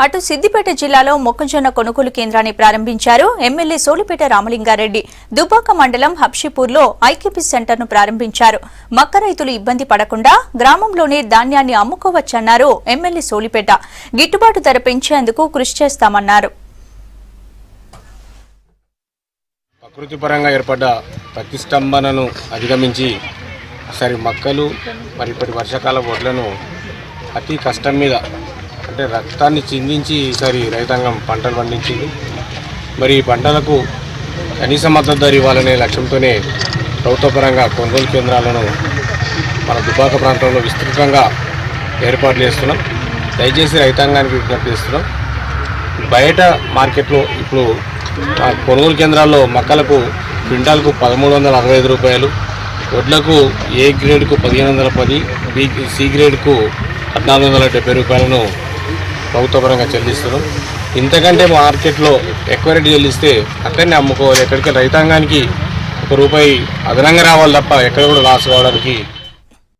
అటు సిద్దిపేట జిల్లాలో మొక్కజొన్న కొనుగోలు కేంద్రాన్ని ప్రారంభించారు ఎమ్మెల్యే సోలిపేట రామలింగారెడ్డి. దుబ్బాక మండలం హబ్షీపూర్లో ఐకేపీ సెంటర్ను ప్రారంభించారు. మక్క రైతులు ఇబ్బంది పడకుండా గ్రామంలోనే ధాన్యాన్ని అమ్ముకోవచ్చన్నారు ఎమ్మెల్యే సోలిపేట. గిట్టుబాటు ధర పెంచేందుకు కృషి చేస్తామన్నారు. ప్రకృతిపరంగా ఏర్పడ్డ ప్రతిష్టంభనను అధిగమించి సరి మక్కలు మరి ఇప్పటి వర్షాకాల వడ్లను అతి కష్టం మీద అంటే రక్తాన్ని చిందించి ఈసారి రైతాంగం పంటలు పండించింది. మరి ఈ పంటలకు కనీస మద్దతు ధర ఇవ్వాలనే లక్ష్యంతోనే ప్రభుత్వపరంగా కొనుగోలు కేంద్రాలను మన దుబ్బాక ప్రాంతంలో విస్తృతంగా ఏర్పాటు చేస్తున్నాం. దయచేసి రైతాంగానికి విజ్ఞప్తి చేస్తున్నాం. బయట మార్కెట్లో ఇప్పుడు కొనుగోలు కేంద్రాల్లో మక్కలకు క్వింటాల్కు 1365 రూపాయలు, వడ్లకు ఏ గ్రేడ్కు 1510, సి గ్రేడ్కు 1470 రూపాయలను ప్రభుత్వపరంగా చెల్లిస్తున్నాం. ఇంతకంటే మార్కెట్లో ఎక్కువ రేటు చెల్లిస్తే అక్కడనే అమ్ముకోవాలి. ఎక్కడికి రైతాంగానికి ₹1 అదనంగా రావాలి తప్ప ఎక్కడ కూడా లాస్ కావడానికి